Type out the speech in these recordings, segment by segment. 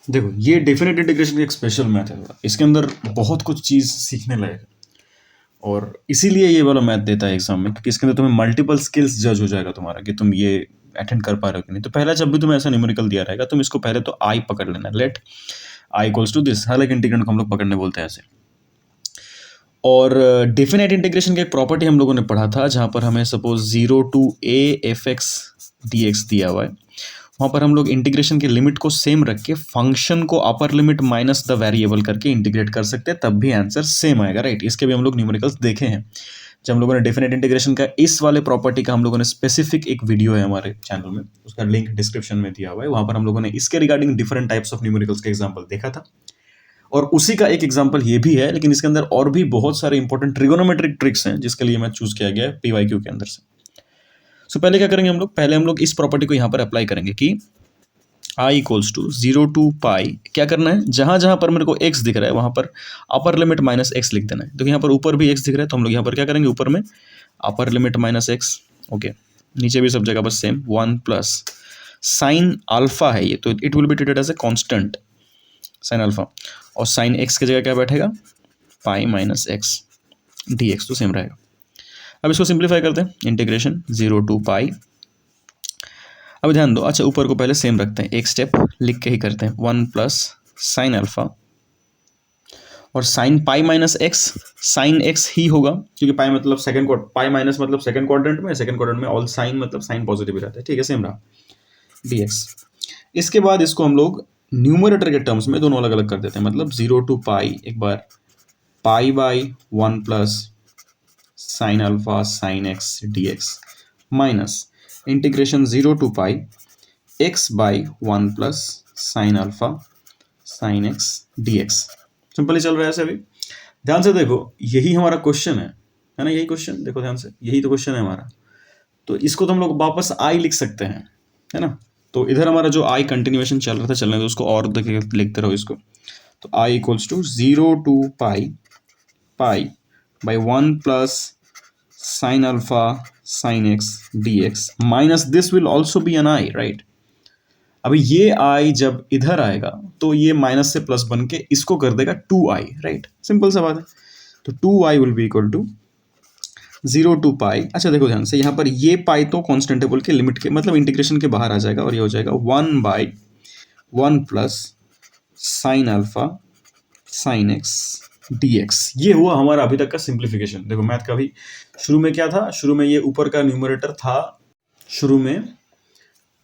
देखो ये definite integration की एक स्पेशल मैथ है, इसके अंदर बहुत कुछ चीज़ सीखने लायक है और इसीलिए ये वाला मैथ देता है एग्जाम में, क्योंकि इसके अंदर तुम्हें मल्टीपल स्किल्स जज हो जाएगा तुम्हारा कि तुम ये अटेंड कर पा रहे हो कि नहीं। तो पहला जब भी तुम्हें ऐसा न्यूमेरिकल दिया रहेगा तुम इसको पहले तो आई पकड़ लेना, let I equals to this, हालांकि इंटीग्रेंड को हम लोग पकड़ने बोलते हैं ऐसे। और डेफिनेट इंटीग्रेशन की एक प्रॉपर्टी हम लोगों ने पढ़ा था, जहाँ पर हमें suppose 0 to a f x d x दिया हुआ है, वहाँ पर हम लोग इंटीग्रेशन की लिमिट को सेम रख के फंक्शन को अपर लिमिट माइनस द वेरिएबल करके इंटीग्रेट कर सकते हैं, तब भी आंसर सेम आएगा, राइट। इसके भी हम लोग न्यूमेरिकल्स देखे हैं जब हम लोगों ने डेफिनेट इंटीग्रेशन का इस वाले प्रॉपर्टी का हम लोगों ने स्पेसिफिक एक वीडियो है हमारे चैनल में, उसका लिंक डिस्क्रिप्शन में दिया हुआ है, वहाँ पर हम लोगों ने इसके regarding different types of numericals का एग्जाम्पल देखा था। और उसी का एक एग्जांपल ये भी है, लेकिन इसके अंदर और भी बहुत सारे इंपॉर्टेंट ट्रिगोनोमेट्रिक ट्रिक्स हैं जिसके लिए मैं चूज किया गया है पीवाईक्यू के अंदर से। सो पहले क्या करेंगे हम लोग, पहले हम लोग इस प्रॉपर्टी को यहाँ पर अप्लाई करेंगे कि आई इक्वल्स टू 0 टू पाई, क्या करना है, जहां जहां पर मेरे को एक्स दिख रहा है वहां पर अपर लिमिट माइनस एक्स लिख देना है। तो यहाँ पर ऊपर भी एक्स दिख रहा है तो हम लोग यहाँ पर क्या करेंगे, ऊपर में अपर लिमिट माइनस एक्स, ओके। नीचे भी सब जगह बस सेम 1 प्लस साइन अल्फा है ये, तो it will be treated as a constant sine alpha, और साइन एक्स की जगह क्या बैठेगा, pi minus x d x, तो सेम रहेगा। अब इसको सिंप्लीफाई करते हैं, इंटीग्रेशन 0 टू पाई। अब ध्यान दो, अच्छा ऊपर को पहले सेम रखते हैं, एक स्टेप लिख के ही करते हैं, 1 प्लस साइन अल्फा और sine pi minus x, sine x ही होगा क्योंकि पाई मतलब सेकंड क्वाड्रेंट, पाई माइनस मतलब सेकंड क्वाड्रेंट में ऑल साइन मतलब साइन पॉजिटिव ही रहता है, ठीक है, सेम रहा डी एक्स। इसके बाद इसको हम लोग न्यूमरेटर के टर्म्स में दोनों अलग अलग कर देते हैं, मतलब 0 टू पाई, एक बार pi by 1 plus sine alpha sine x d x minus integration 0 to pi x by 1 plus sine alpha sine x d x. Simple ही चल रहा है ऐसे। अभी ध्यान से देखो, यही हमारा क्वेश्चन है ना, यही क्वेश्चन देखो ध्यान से, यही तो क्वेश्चन है हमारा। तो इसको तो हम लोग वापस आई लिख सकते हैं, है ना। तो इधर हमारा जो आई कंटिन्यूएशन चल रहा था, चलने दो उसको, और लिखते रहो इसको। तो I equals to 0 to pi pi by 1 plus sine alpha sine x d x minus this will also be an I, right. अभी ये आई जब इधर आएगा तो ये माइनस से प्लस बन के इसको कर देगा 2i, राइट, सिंपल सा बात है। तो 2i will be equal to 0 to pi. अच्छा देखो ध्यान से, यहाँ पर ये पाई तो कॉन्स्टेंट है बोल के लिमिट के मतलब इंटीग्रेशन के बाहर आ जाएगा और ये हो जाएगा 1 by 1 plus sine alpha sine x d x. ये हुआ हमारा अभी तक का सिंप्लीफिकेशन। देखो मैथ का भी शुरू में क्या था, शुरू में ये ऊपर का न्यूमरेटर था, शुरू में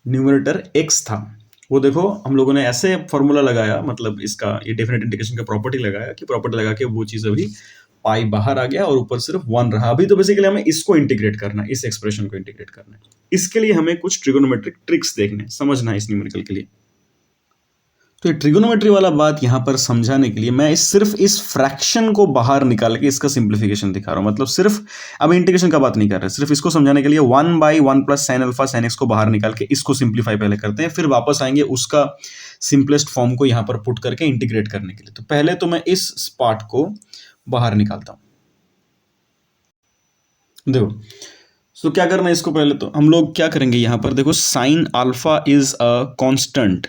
न्यूमरेटर x था, वो देखो हम लोगों ने ऐसे फॉर्मूला लगाया, मतलब इसका ये डेफिनेट इंटीग्रेशन का प्रॉपर्टी लगाया कि प्रॉपर्टी लगा के वो चीज़ अभी पाई बाहर आ गया और ऊपर सिर्फ 1 रहा। अभी तो बेसिकली हमें इसको इंटीग्रेट करना है, इस एक्सप्रेशन को इंटीग्रेट करना है। इसके लिए हमें कुछ ट्रिगोनोमेट्रिक ट्रिक्स देखने समझना है इस न्यूमेरिकल के लिए। तो ये ट्रिगोनोमेट्री वाला बात यहाँ पर समझाने के लिए मैं सिर्फ इस फ्रैक्शन को बाहर निकाल के इसका सिंप्लीफिकेशन दिखा रहा हूँ, मतलब सिर्फ अब इंटीग्रेशन का बात नहीं कर रहे, सिर्फ इसको समझाने के लिए 1 by 1 plus sine alpha sine x को बाहर निकाल के इसको सिंप्लीफाई पहले करते हैं, फिर वापस आएंगे उसका सिंपलेस्ट फॉर्म को यहाँ पर पुट करके इंटीग्रेट करने के लिए। तो पहले तो मैं इस पार्ट को बाहर निकालता हूँ। देखो तो क्या करना है, इसको पहले तो हम लोग क्या करेंगे, यहाँ पर देखो sine alpha is a constant,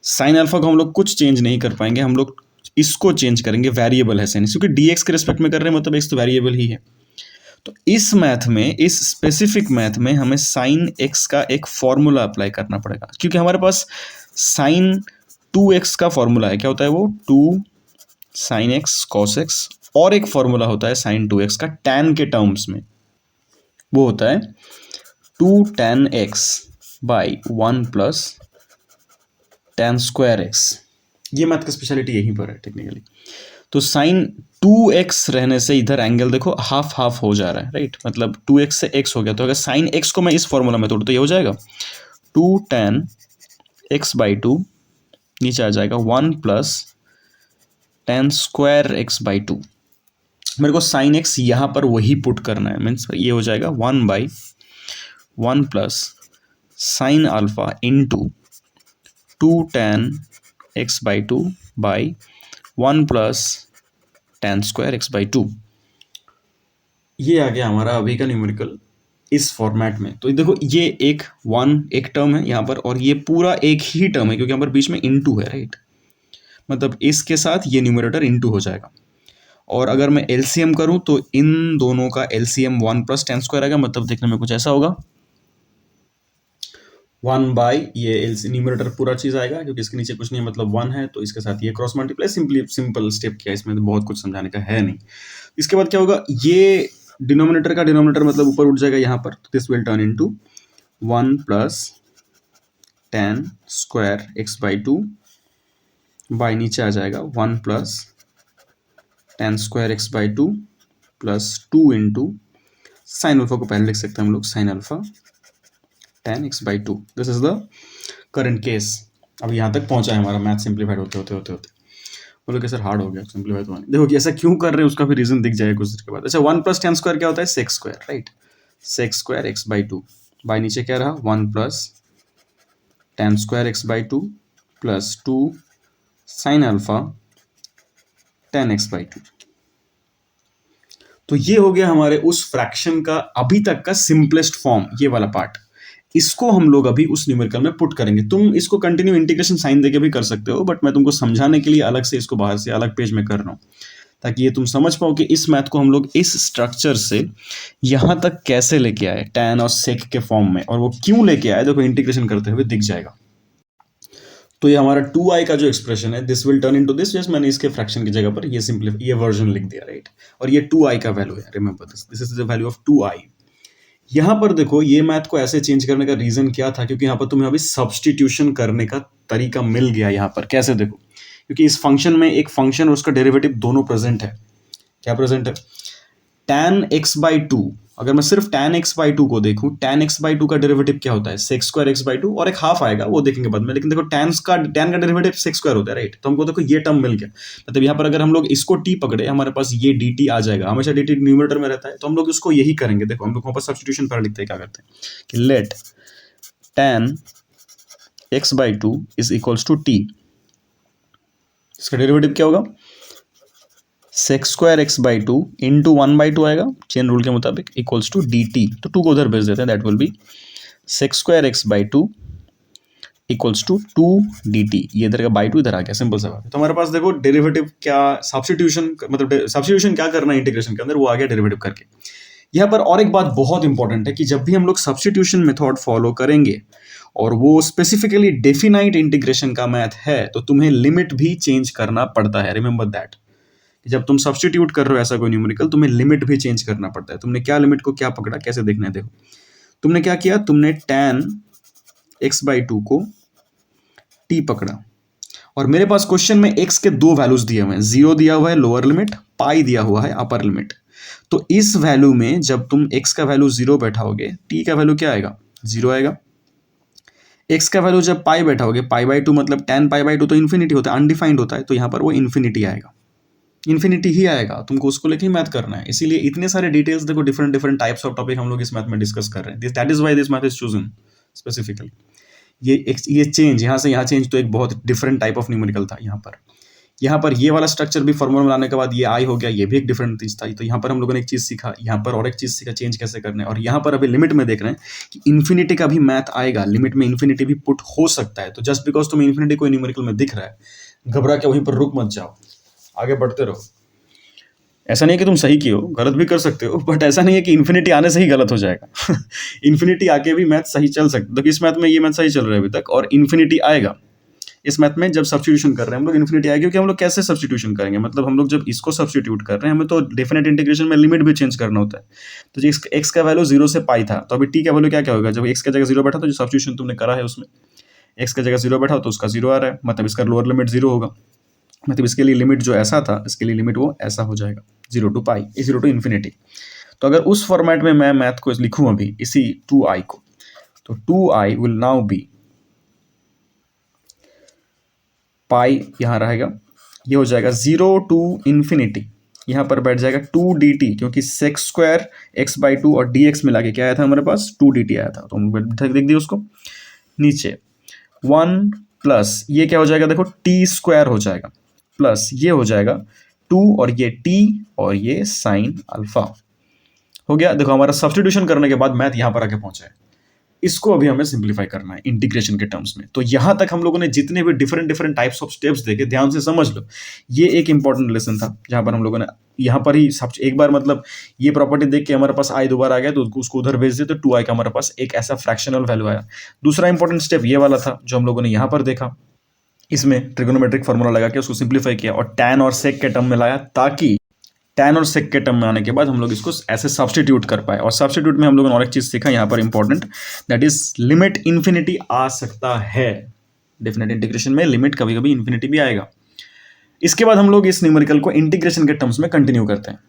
sine alpha को हम लोग कुछ चेंज नहीं कर पाएंगे, हम लोग इसको चेंज करेंगे, वेरिएबल है साइन, क्योंकि डीएक्स के रिस्पेक्ट में कर रहे हैं मतलब एक्स तो वेरिएबल ही है। तो इस मैथ में, इस स्पेसिफिक मैथ में हमें साइन एक्स का एक फॉर्मूला अप्लाई करना पड़ेगा, क्योंकि हमारे पास साइन 2x का फॉर्मूला है, क्या होता है वो 2 साइन एक्स कॉस एक्स, और एक फॉर्मूला होता है साइन 2x का टैन के टर्म्स में, वो होता है 2 tan x by 1 plus tan square x. ये मैथ का स्पेशलिटी यहीं पर है टेक्निकली। तो साइन 2x रहने से इधर एंगल देखो हाफ हाफ हो जा रहा है, राइट, मतलब 2x से x हो गया, तो अगर साइन x को मैं इस फॉर्मूला में तोड़ू तो ये हो जाएगा 2 टैन x बाई 2, नीचे आ जाएगा 1 plus tan square x by 2। मेरे को साइन x यहाँ पर वही पुट करना है, मीन्स ये हो जाएगा 1 by 1 plus sine alpha into 2 tan x by 2 by 1 plus tan square x by 2। ये आ गया हमारा अभी का न्यूमेरिकल इस फॉर्मेट में। तो देखो ये एक टर्म है यहाँ पर, और ये पूरा एक ही टर्म है क्योंकि यहाँ पर बीच में इनटू है, राइट। मतलब इसके साथ ये न्यूमरेटर इनटू हो जाएगा। और अगर मैं एलसीएम करूं तो इन दोनों का एलसीएम 1 प्लस टेन स्क्वायर आएगा। मतलब देखने में कुछ ऐसा होगा, 1 बाई ये न्यूमरेटर पूरा चीज आएगा क्योंकि इसके नीचे कुछ नहीं है, मतलब 1 है, तो इसके साथ ये क्रॉस मल्टीप्लाई, सिंपल स्टेप किया, इसमें तो बहुत कुछ समझाने का है नहीं। इसके बाद क्या होगा, ये डिनोमिनेटर का डिनोमिनेटर मतलब ऊपर उठ जाएगा यहाँ पर, this will turn into 1 plus ten square x by 2 by नीचे आ जाएगा 1 plus ten square x by 2 plus 2 into sine alpha को पहले लिख सकते हैं हम लोग, sine alpha ten x by 2। This is the current case. अब यहाँ तक पहुंचा है हमारा मैथ सिंप्लीफाइड होते बोलो कि सर हार्ड हो गया सिंप्लीफाई तो। देखो कि ऐसा क्यों कर रहे हैं उसका भी रीजन दिख जाएगा कुछ देर के बाद। अच्छा 1 प्लस टेन स्क्वायर क्या होता है, sex square, right. Sex square x by 2 by नीचे क्या रहा 1 plus ten square x by 2 plus 2 sine alpha ten x by 2। तो ये हो गया हमारे उस फ्रैक्शन का अभी तक का सिंपलेस्ट फॉर्म, ये वाला पार्ट। इसको हम लोग अभी उस न्यूमेरिकल में पुट करेंगे। तुम इसको कंटिन्यू इंटीग्रेशन साइन देके भी कर सकते हो, बट मैं तुमको समझाने के लिए अलग से इसको बाहर से अलग पेज में कर रहा हूँ ताकि ये तुम समझ पाओ कि इस मैथ को हम लोग इस स्ट्रक्चर से यहाँ तक कैसे लेके आए, टैन और सेक के फॉर्म में, और वो क्यों लेके आए देखो इंटीग्रेशन करते हुए दिख जाएगा। तो ये हमारा 2i का जो एक्सप्रेशन है, this will turn into this, just मैंने इसके फ्रैक्शन की जगह पर ये वर्जन लिख दिया, राइट। और ये 2i का वैल्यू है, remember this is the value of 2i। यहाँ पर देखो ये मैथ को ऐसे चेंज करने का रीजन क्या था, क्योंकि यहाँ पर तुम्हें अभी सब्सटीट्यूशन करने का तरीका मिल गया। यहाँ पर कैसे देखो, क्योंकि इस फंक्शन में एक फंक्शन और उसका डेरिवेटिव दोनों प्रेजेंट है। क्या प्रेजेंट है, tan x बाई 2। अगर मैं सिर्फ tan x बाई 2 को देखूं, tan x बाई 2 का डेरिवेटिव क्या होता है, सेक्स स्क्वायर x बाई 2, और एक हाफ आएगा वो देखेंगे बाद में। लेकिन देखो tan का डेरिवेटिव सेक्स स्क्वायर होता है, राइट। तो हमको देखो ये टर्म मिल गया। मतलब यहाँ पर अगर हम लोग इसको t पकड़े, हमारे पास ये dt आ जाएगा। हमेशा dt न्यूमरेटर में रहता है, तो हम लोग इसको यही करेंगे। देखो हम लोग वहाँ पर सब्स्टिट्यूशन पर लिखते हैं, क्या करते हैं कि let tan x by 2 is equals to t। इसका डेरिवेटिव क्या होगा, sec square x by 2 into 1 by 2 आएगा चेन रूल के मुताबिक, इक्वल्स टू डी टी। तो 2 को उधर भेज देते हैं, that will be sec square x by 2 equals to 2 d t. ये इधर का बाई 2 इधर आ गया, सिंपल सा बात है। तो हमारे पास देखो डेरिवेटिव क्या, सब्स्टिट्यूशन, मतलब सब्स्टिट्यूशन क्या करना है इंटीग्रेशन के अंदर, वो आ गया डेरिवेटिव करके। यहाँ पर और एक बात बहुत इंपॉर्टेंट है कि जब भी हम लोग सब्स्टिट्यूशन मेथड फॉलो करेंगे और वो स्पेसिफिकली डेफिनाइट इंटीग्रेशन का मैथ है, तो तुम्हें लिमिट भी चेंज करना पड़ता है। रिमेंबर दैट, जब तुम सब्स्टिट्यूट कर रहे हो ऐसा कोई न्यूमेरिकल, तुम्हें लिमिट भी चेंज करना पड़ता है। तुमने क्या लिमिट को क्या पकड़ा, कैसे देखना है, देखो तुमने क्या किया, तुमने tan x बाई 2 को t पकड़ा, और मेरे पास क्वेश्चन में x के दो वैल्यूज दिए हुए हैं, 0 दिया हुआ है लोअर लिमिट, पाई दिया हुआ है अपर लिमिट। तो इस वैल्यू में जब तुम x का वैल्यू 0 बैठाओगे, t का वैल्यू क्या आएगा, 0 आएगा। x का वैल्यू जब पाई बैठाओगे, पाई बाई 2 मतलब tan पाई बाई 2 तो इन्फिनिटी होता है, अनडिफाइंड होता है, तो यहाँ पर वो इन्फिनिटी आएगा, इन्फिनिटी ही आएगा। तुमको उसको लेके ही मैथ करना है। इसीलिए इतने सारे डिटेल्स देखो, डिफरेंट टाइप्स ऑफ टॉपिक हम लोग इस मैथ में डिस्कस कर रहे हैं। That is why this math is chosen specifically. ये चेंज यहाँ से यहाँ चेंज तो एक बहुत डिफरेंट टाइप ऑफ न्यूमेरिकल था। यहाँ पर ये वाला स्ट्रक्चर भी फॉर्मूला बनाने के बाद ये आई हो गया, ये भी एक डिफरेंट चीज था। तो यहाँ पर हम लोगों ने एक चीज सीखा, यहाँ पर और एक चीज सीखा, चेंज कैसे करना है। और यहाँ पर अभी लिमिट में देख रहे हैं कि इन्फिनिटी का भी मैथ आएगा, लिमिट में इन्फिनिटी भी पुट हो सकता है। तो जस्ट बिकॉज तुम्हें इन्फिनिटी कोई न्यूमेरिकल में दिख रहा है, घबरा के वहीं पर रुक मत जाओ, आगे बढ़ते रहो। ऐसा नहीं है कि तुम सही किए हो, गलत भी कर सकते हो, बट ऐसा नहीं है कि इन्फिनिटी आने से ही गलत हो जाएगा। इन्फिनिटी आके भी मैथ सही चल सकता है। तो इस मैथ में ये मैथ सही चल रहा है अभी तक, और इन्फिनिटी आएगा इस मैथ में जब सब्स्टिट्यूशन कर रहे हैं हम लोग, इन्फिनिटी आएगी। क्योंकि हम लोग कैसे सब्स्टिट्यूशन करेंगे, मतलब हम लोग जब इसको सब्स्टिट्यूट कर रहे हैं, हमें तो डेफिनेट इंटीग्रेशन में लिमिट भी चेंज करना होता है। तो जो एक्स का वैल्यू 0 से पाई था, तो अभी टी का वैल्यू क्या होगा, जब एक्स का जगह 0 बैठा तो जो सब्स्टिट्यूशन तुमने करा है उसमें एक्स का जगह 0 बैठा तो उसका 0 आ रहा है, मतलब इसका लोअर लिमिट 0 होगा। मतलब इसके लिए लिमिट जो ऐसा था, इसके लिए लिमिट वो ऐसा हो जाएगा, 0 टू पाई, 0 टू इन्फिनिटी। तो अगर उस फॉर्मेट में मैं मैथ को लिखूं अभी इसी 2i को, तो 2i विल नाउ बी पाई, यहाँ रहेगा, ये हो जाएगा 0 टू इन्फिनिटी, यहाँ पर बैठ जाएगा 2 dt, क्योंकि सेक्स स्क्वायर एक्स बाई 2 और dx मिला के क्या आया था हमारे पास, 2 dt आया था। तो हम देख दिए उसको नीचे 1 प्लस ये क्या हो जाएगा, देखो t स्क्वायर हो जाएगा, प्लस ये हो जाएगा 2 और ये t और ये साइन अल्फा, हो गया। देखो हमारा सब्स्टिट्यूशन करने के बाद मैथ यहाँ पर आके पहुंचा है, इसको अभी हमें सिंप्लीफाई करना है इंटीग्रेशन के टर्म्स में। तो यहां तक हम लोगों ने जितने भी different different types of steps देखे, ध्यान से समझ लो। ये एक इंपॉर्टेंट लेसन था जहां पर हम लोगों ने यहाँ पर ही सब एक बार मतलब ये प्रॉपर्टी देख के हमारे पास आई दोबारा आ गया तो उसको उधर भेज दिया, तो 2i का हमारे पास एक ऐसा फ्रैक्शनल वैल्यू आया। दूसरा इंपॉर्टेंट स्टेप ये वाला था जो हम लोगों ने यहाँ पर देखा, इसमें ट्रिगोनोमेट्रिक फॉर्मूला लगा के उसको सिंप्लीफाई किया और tan और sec के टर्म में लाया, ताकि tan और sec के टर्म में आने के बाद हम लोग इसको ऐसे सब्स्टिट्यूट कर पाए। और सब्स्टिट्यूट में हम लोगों ने और एक चीज सीखा यहाँ पर important, that is limit infinity आ सकता है। डेफिनेट इंटीग्रेशन में लिमिट कभी कभी इन्फिनिटी भी आएगा। इसके बाद हम लोग इस न्यूमेरिकल को इंटीग्रेशन के टर्म्स में कंटिन्यू करते हैं।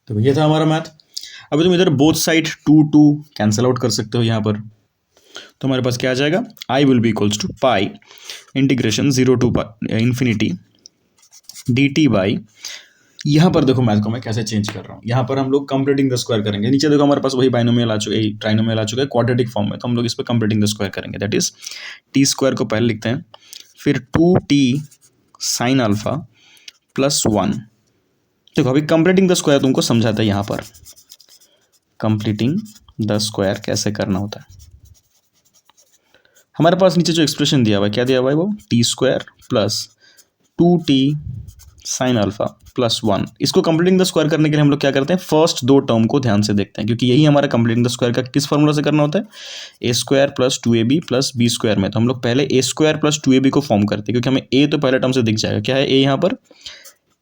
तो ये था हमारा मैथ। अभी तुम इधर बोथ साइड 2 कैंसिल आउट कर सकते हो यहाँ पर, तो हमारे पास क्या आ जाएगा, I will be equals to pi integration 0 to infinity d t by, यहाँ पर देखो मैथ को मैं कैसे चेंज कर रहा हूँ। यहाँ पर हम लोग कंप्लीटिंग द स्क्वायर करेंगे। नीचे देखो हमारे पास वही बाइनोमियल आ चुका है, ट्राइनोमियल आ चुका है क्वाड्रेटिक फॉर्म में, तो हम लोग इस पर कंप्लीटिंग द स्क्वायर करेंगे। दैट इज टी स्क्वायर को पहले लिखते हैं, फिर 2t साइन अल्फा प्लस 1। देखो अभी कंप्लीटिंग द स्क्वायर तुमको समझाता है यहाँ पर, कंप्लीटिंग द स्क्वायर कैसे करना होता है। हमारे पास नीचे जो एक्सप्रेशन दिया हुआ है, क्या दिया हुआ है वो, T square plus 2t sine alpha plus 1। इसको कंप्लीटिंग द स्क्वायर करने के लिए हम लोग क्या करते हैं, फर्स्ट दो टर्म को ध्यान से देखते हैं, क्योंकि यही हमारा कंप्लीटिंग द स्क्वायर का किस फॉर्मूला से करना होता है, ए स्क्वायर प्लस 2ab प्लस बी स्क्वायर में। तो हम लोग पहले ए स्क्वायर प्लस 2ab को फॉर्म करते हैं, क्योंकि हमें ए तो पहले टर्म से दिख जाएगा, क्या है ए यहाँ पर,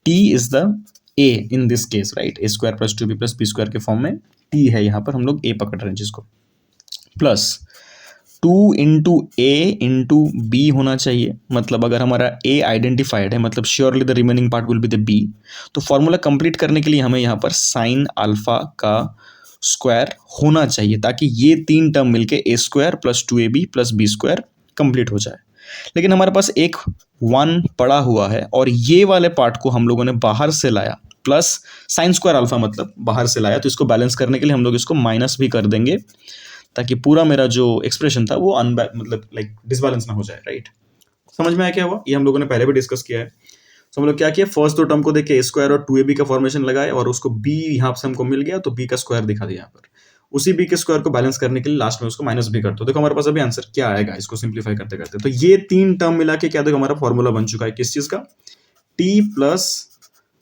t is the a in this case, right. A square plus 2b plus b square के फॉर्म में टी है, यहाँ पर हम लोग ए पकड़ रहे हैं जिसको, plus 2 into a into b होना चाहिए। मतलब अगर हमारा ए आइडेंटिफाइड है, मतलब surely the remaining part will be the b. तो फॉर्मूला कंप्लीट करने के लिए हमें यहाँ पर साइन अल्फा का स्क्वायर होना चाहिए, ताकि ये तीन टर्म मिलके ए स्क्वायर प्लस 2ab प्लस बी स्क्वायर कंप्लीट हो जाए। लेकिन हमारे पास एक 1 पड़ा हुआ है और ये वाले पार्ट को हम लोगों ने बाहर से लाया, प्लस साइन स्क्वायर अल्फा मतलब बाहर से लाया, तो इसको बैलेंस करने के लिए हम लोग इसको माइनस भी कर देंगे, ताकि पूरा मेरा जो एक्सप्रेशन था वो मतलब लाइक डिसबैलेंस ना हो जाए, राइट। समझ में आया क्या हुआ, ये हम लोगों ने पहले भी डिस्कस किया है। तो हम लोग क्या किया, फर्स्ट दो टर्म को देख के ए स्क्वायर और 2ab का फॉर्मेशन लगाए और उसको b यहाँ से हमको मिल गया, तो b का स्क्वायर दिखा दिया यहाँ पर। उसी b के स्क्वायर को बैलेंस करने के लिए लास्ट में उसको माइनस भी कर दो। देखो हमारे पास अभी आंसर क्या आएगा इसको सिंप्लीफाई करते करते। तो ये तीन टर्म मिला के क्या देखो हमारा फॉर्मूला बन चुका है किस चीज का, t प्लस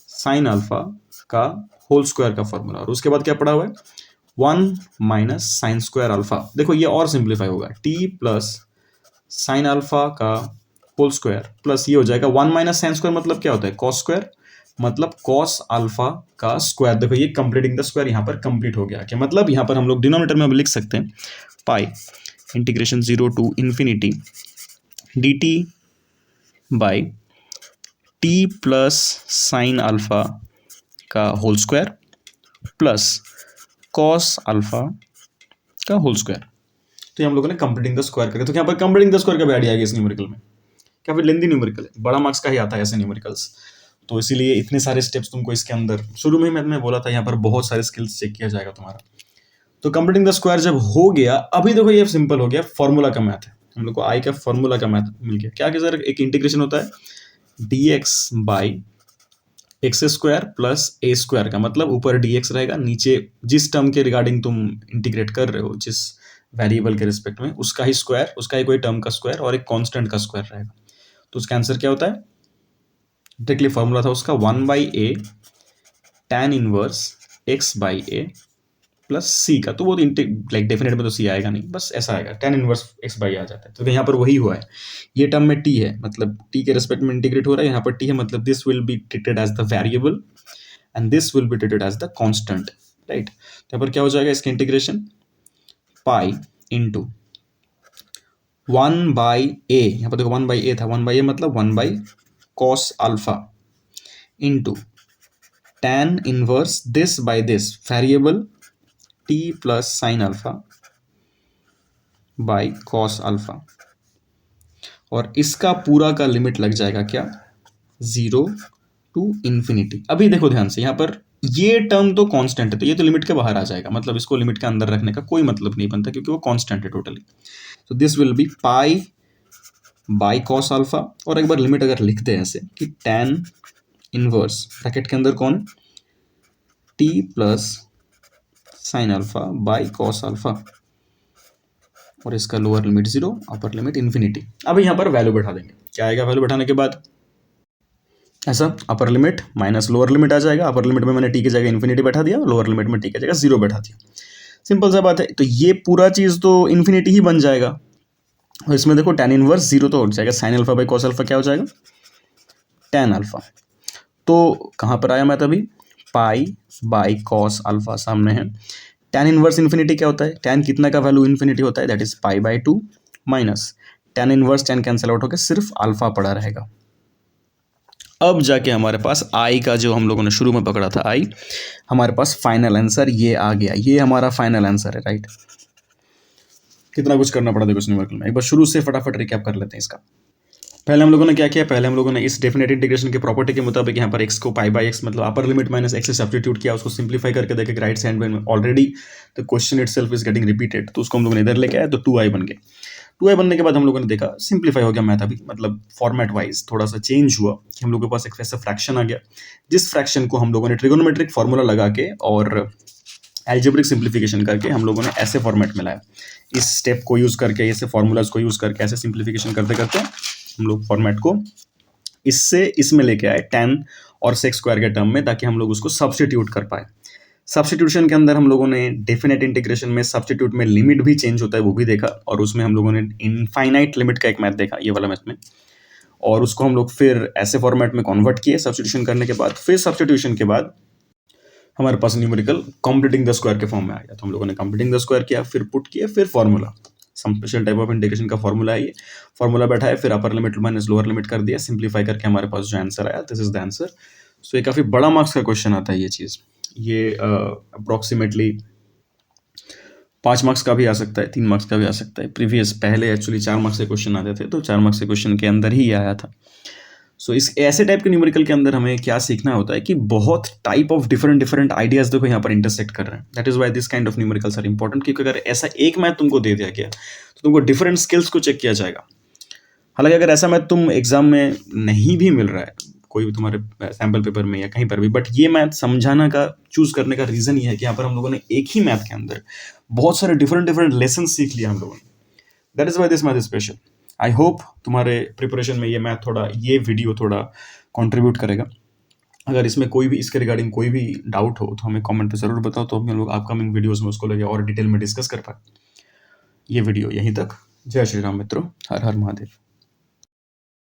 साइन अल्फा का होल स्क्वायर का फॉर्मूला। और उसके बाद क्या पड़ा हुआ है, 1 माइनस साइन स्क्वायर अल्फा। देखो ये और सिंप्लीफाई होगा, t प्लस साइन अल्फा का होल स्क्वायर प्लस ये हो जाएगा 1 माइनस साइन स्क्वायर, मतलब क्या होता है कॉस स्क्वायर, मतलब कॉस अल्फा का स्क्वायर। देखो ये कंप्लीटिंग द स्क्वायर यहाँ पर कंप्लीट हो गया। क्या मतलब, यहाँ पर हम लोग डिनोमिनेटर में लिख सकते हैं pi integration 0 to infinity d t by t plus sine alpha का whole square plus cos alpha का होल स्क्वायर। तो हम लोगों ने कंप्लीटिंग द स्क्वायर करके, तो यहाँ पर कंप्लीटिंग द स्क्वायर का भी आइडिया आएगा इस न्यूमेरिकल में। क्या फिर लेंदी न्यूमेरिकल है, बड़ा मार्क्स का ही आता है ऐसे न्यूमेरिकल्स, तो इसीलिए इतने सारे स्टेप्स तुमको इसके अंदर शुरू में मैंने बोला था, यहाँ पर बहुत सारे स्किल्स चेक किया जाएगा तुम्हारा। तो कंप्लीटिंग द स्क्वायर जब हो गया, अभी देखो ये सिंपल हो गया, फॉर्मूला का मैथ है, हम लोग को आई का फॉर्मूला का मैथ मिल गया। क्या सर, एक इंटीग्रेशन होता है dx by x square plus A square का, मतलब ऊपर dx रहेगा, नीचे जिस टर्म के रिगार्डिंग तुम इंटीग्रेट कर रहे हो, जिस वेरिएबल के रिस्पेक्ट में, उसका ही स्क्वायर, उसका ही कोई टर्म का स्क्वायर और एक कांस्टेंट का स्क्वायर रहेगा। तो उसका आंसर क्या होता है, डायरेक्टली फॉर्मूला था उसका 1/a tan inverse x by a plus c का। तो वो लाइक डेफिनेट में तो सी आएगा नहीं, बस ऐसा आएगा, tan इनवर्स x बाई आ जाता है। तो यहाँ पर वही हुआ है, ये टर्म में t है, मतलब t के रिस्पेक्ट में इंटीग्रेट हो रहा है, यहाँ पर t है, मतलब this will be treated as the variable and this will be treated as the constant, right. तो यहाँ पर क्या हो जाएगा इसका इंटीग्रेशन, पाई इंटू 1/a, यहाँ पर देखो 1/a था, 1/a मतलब 1 cos alpha into tan inverse this by this variable t plus sine alpha by cos alpha, और इसका पूरा का लिमिट लग जाएगा क्या, 0 टू इन्फिनिटी। अभी देखो ध्यान से, यहाँ पर ये टर्म तो कांस्टेंट है, तो ये तो लिमिट के बाहर आ जाएगा, मतलब इसको लिमिट के अंदर रखने का कोई मतलब नहीं बनता, क्योंकि वो कांस्टेंट है टोटली। तो this will B pi by cos alpha, और एक बार लिमिट अगर लिखते हैं ऐसे कि tan इनवर्स ब्रैकेट के अंदर कौन, t plus sine alpha by cos alpha, और इसका lower limit 0, upper limit infinity. अब यहाँ पर वैल्यू बैठा देंगे, क्या आएगा वैल्यू बैठाने के बाद, ऐसा upper limit minus lower limit आ जाएगा। अपर लिमिट में मैंने टी की जगह इन्फिनिटी बैठा दिया, लोअर लिमिट में टी की जगह 0 बैठा दिया। सिंपल सा बात है। तो ये पूरा चीज़ तो इन्फिनिटी ही बन जाएगा, और इसमें देखो tan इनवर्स 0 तो हो जाएगा, sine alpha by cos alpha क्या हो जाएगा, tan अल्फा। तो कहाँ पर आया मैं तभी, पाई बाई कॉस अल्फा सामने है। tan इनवर्स इन्फिनिटी क्या होता है, tan कितना का वैल्यू इन्फिनिटी होता है, that is pi by 2 minus tan inverse tan cancel out होकर सिर्फ अल्फा पड़ा रहेगा। अब जाके हमारे पास आई का जो हम लोगों ने शुरू में पकड़ा था आई, हमारे पास फाइनल आंसर ये आ गया, ये हमारा फाइनल आंसर है, राइट। कितना कुछ करना पड़ा देखो इस न्यूमेरिकल में, एक बार शुरू से फटाफट रिकैप कर लेते हैं इसका। पहले हम लोगों ने क्या किया, पहले हम लोगों ने इस डेफिनेट इंटीग्रेशन के प्रॉपर्टी के मुताबिक यहाँ पर x को पाई बाई एक्स मतलब अपर लिमिट माइनस एक्स से सब्स्टिट्यूट किया, उसको सिंप्लीफाई करके देखे राइट साइड में already the question itself is getting repeated, तो उसको हम लोगों ने इधर लेके आए तो 2i बन गए। 2i बनने के बाद हम लोगों ने देखा सिंप्लीफाई हो गया मैथ, अभी मतलब फॉर्मेट वाइज थोड़ा सा चेंज हुआ कि हम लोगों के पास एक वैसा फ्रैक्शन आ गया, जिस फ्रैक्शन को हम लोगों ने ट्रिगोनोमेट्रिक फार्मूला लगा के और एल्जेब्रिक सिंप्लीफिकेशन करके हम लोगों ने ऐसे फॉर्मेट में लाया। इस स्टेप को यूज़ करके, ऐसे फॉर्मूलाज को यूज़ करके ऐसे सिंप्लीफिकेशन करते करते हम लोग फॉर्मेट को इससे इसमें लेके आए tan और sec स्क्वायर के टर्म में, ताकि हम लोग उसको सब्स्टिट्यूट कर पाए। सब्स्टिट्यूशन के अंदर हम लोगों ने डेफिनेट इंटीग्रेशन में सब्स्टिट्यूट में लिमिट भी चेंज होता है वो भी देखा, और उसमें हम लोगों ने इनफाइनाइट लिमिट का एक मैथ देखा, ये वाला मैथ में, और उसको हम लोग फिर ऐसे फॉर्मेट में कन्वर्ट किए सब्स्टिट्यूशन करने के बाद। फिर सब्स्टिट्यूशन के बाद हमारे पास न्यूमेरिकल कंप्लीटिंग द स्क्वायर के फॉर्म में आ गया, तो हम लोगों ने कंप्लीटिंग द स्क्वायर किया, फिर पुट किया, फिर formula, some special type of integration का फॉर्मूला है ये, फॉर्मूला बैठाया, फिर upper limit minus lower limit कर दिया, सिंप्लीफाई करके हमारे पास जो आंसर आया, this is the answer. So ये काफ़ी बड़ा मार्क्स का क्वेश्चन आता है ये चीज़, ये अप्रॉक्सीमेटली 5 मार्क्स का भी आ सकता है, 3 मार्क्स का भी आ सकता है। प्रीवियस पहले एक्चुअली 4 मार्क्स के क्वेश्चन आते थे, तो 4 मार्क्स के क्वेश्चन के अंदर ही आया था। सो इस ऐसे टाइप के न्यूमेरिकल के अंदर हमें क्या सीखना होता है कि बहुत टाइप ऑफ डिफरेंट आइडियाज देखो यहाँ पर इंटरसेक्ट कर रहे हैं। That is why this kind of numericals are important, क्योंकि अगर ऐसा एक मैथ तुमको दे दिया गया तो तुमको डिफरेंट स्किल्स को चेक किया जाएगा। हालांकि अगर ऐसा मैथ तुम एग्जाम में नहीं भी मिल रहा है कोई भी तुम्हारे सैम्पल पेपर में या कहीं पर भी, बट ये मैथ समझाना का चूज करने का रीजन ये है कि यहाँ पर हम लोगों ने एक ही मैथ के अंदर बहुत सारे डिफरेंट लेसन सीख लिया हम लोगों ने। That is why this math is special. I hope तुम्हारे प्रिपरेशन में ये मैथ थोड़ा, ये वीडियो थोड़ा कंट्रीब्यूट करेगा। अगर इसमें कोई भी इसके रिगार्डिंग कोई भी डाउट हो तो हमें कमेंट पे ज़रूर बताओ, तो हम लोग अपकमिंग वीडियोस में उसको लेके और डिटेल में डिस्कस कर पाए। ये वीडियो यहीं तक। जय श्री राम मित्रों, हर हर महादेव।